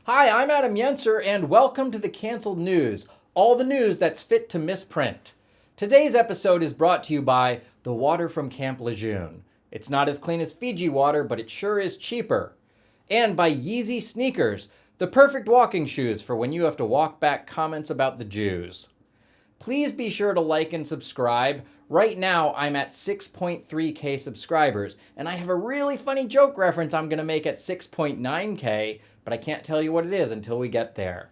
Hi, I'm Adam Yenser, and welcome to the Canceled News, all the news that's fit to misprint. Today's episode is brought to you by the water from Camp Lejeune. It's not as clean as Fiji water, but it sure is cheaper. And by Yeezy Sneakers, the perfect walking shoes for when you have to walk back comments about the Jews. Please be sure to like and subscribe. Right now, I'm at 6.3k subscribers, and I have a really funny joke reference I'm going to make at 6.9k, but I can't tell you what it is until we get there.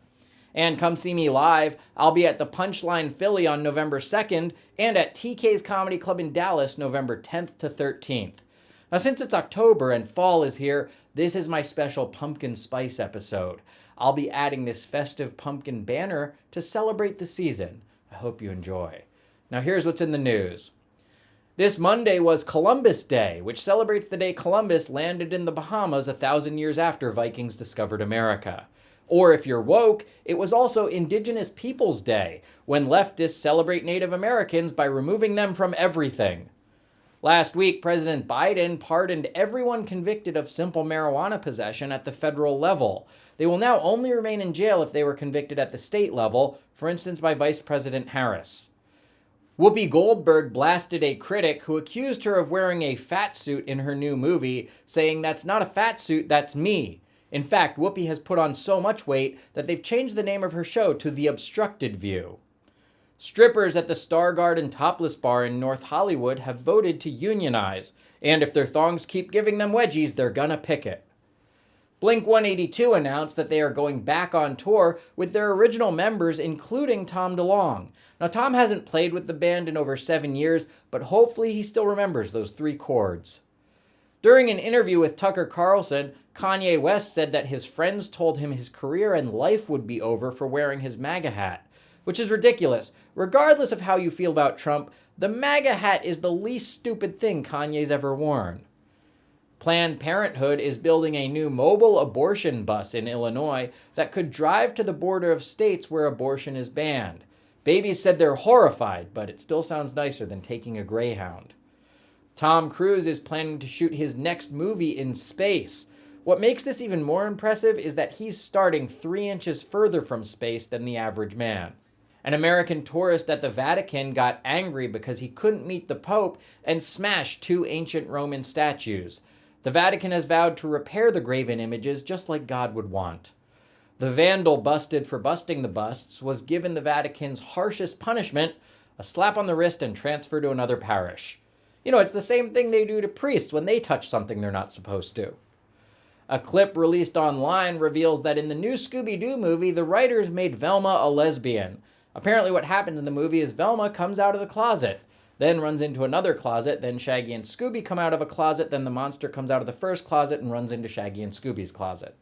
And come see me live. I'll be at the Punchline Philly on November 2nd and at TK's Comedy Club in Dallas November 10th to 13th. Now, since it's October and fall is here, this is my special pumpkin spice episode. I'll be adding this festive pumpkin banner to celebrate the season. I hope you enjoy. Now here's what's in the news. This Monday was Columbus Day, which celebrates the day Columbus landed in the Bahamas 1,000 years after Vikings discovered America. Or if you're woke, it was also Indigenous Peoples Day, when leftists celebrate Native Americans by removing them from everything. Last week, President Biden pardoned everyone convicted of simple marijuana possession at the federal level. They will now only remain in jail if they were convicted at the state level, for instance by Vice President Harris. Whoopi Goldberg blasted a critic who accused her of wearing a fat suit in her new movie, saying, "That's not a fat suit, that's me." In fact, Whoopi has put on so much weight that they've changed the name of her show to The Obstructed View. Strippers at the Star Garden Topless Bar in North Hollywood have voted to unionize, and if their thongs keep giving them wedgies, they're gonna picket. Blink-182 announced that they are going back on tour with their original members, including Tom DeLonge. Now, Tom hasn't played with the band in over 7 years, but hopefully he still remembers those 3 chords. During an interview with Tucker Carlson, Kanye West said that his friends told him his career and life would be over for wearing his MAGA hat, which is ridiculous. Regardless of how you feel about Trump, the MAGA hat is the least stupid thing Kanye's ever worn. Planned Parenthood is building a new mobile abortion bus in Illinois that could drive to the border of states where abortion is banned. Babies said they're horrified, but it still sounds nicer than taking a Greyhound. Tom Cruise is planning to shoot his next movie in space. What makes this even more impressive is that he's starting 3 inches further from space than the average man. An American tourist at the Vatican got angry because he couldn't meet the Pope and smashed 2 ancient Roman statues. The Vatican has vowed to repair the graven images just like God would want. The vandal busted for busting the busts was given the Vatican's harshest punishment, a slap on the wrist and transfer to another parish. You know, it's the same thing they do to priests when they touch something they're not supposed to. A clip released online reveals that in the new Scooby-Doo movie, the writers made Velma a lesbian. Apparently what happens in the movie is Velma comes out of the closet, then runs into another closet, then Shaggy and Scooby come out of a closet, then the monster comes out of the first closet and runs into Shaggy and Scooby's closet.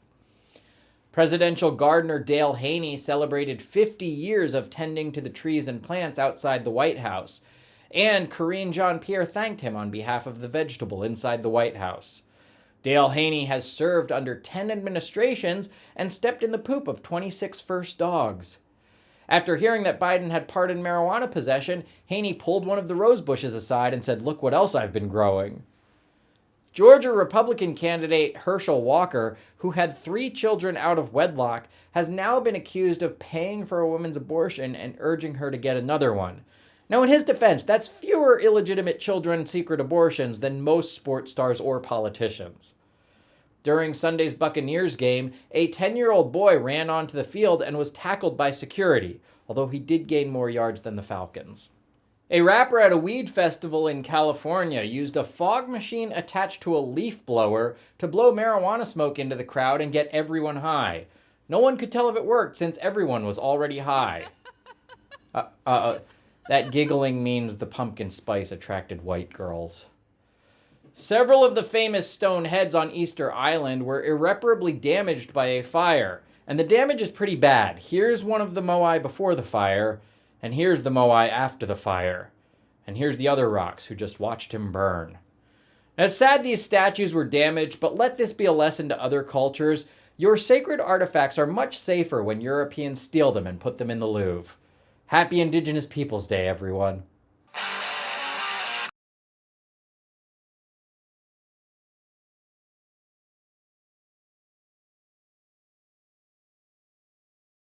Presidential gardener Dale Haney celebrated 50 years of tending to the trees and plants outside the White House, and Karine Jean-Pierre thanked him on behalf of the vegetable inside the White House. Dale Haney has served under 10 administrations and stepped in the poop of 26 first dogs. After hearing that Biden had pardoned marijuana possession, Haney pulled one of the rose bushes aside and said, "Look what else I've been growing." Georgia Republican candidate Herschel Walker, who had 3 children out of wedlock, has now been accused of paying for a woman's abortion and urging her to get another one. Now, in his defense, that's fewer illegitimate children secret abortions than most sports stars or politicians. During Sunday's Buccaneers game, a 10-year-old boy ran onto the field and was tackled by security, although he did gain more yards than the Falcons. A rapper at a weed festival in California used a fog machine attached to a leaf blower to blow marijuana smoke into the crowd and get everyone high. No one could tell if it worked since everyone was already high. That giggling means the pumpkin spice attracted white girls. Several of the famous stone heads on Easter Island were irreparably damaged by a fire, and the damage is pretty bad. Here's one of the Moai before the fire, and here's the Moai after the fire, and here's the other rocks who just watched him burn. Now, it's sad these statues were damaged, but let this be a lesson to other cultures. Your sacred artifacts are much safer when Europeans steal them and put them in the Louvre. Happy Indigenous Peoples Day, everyone.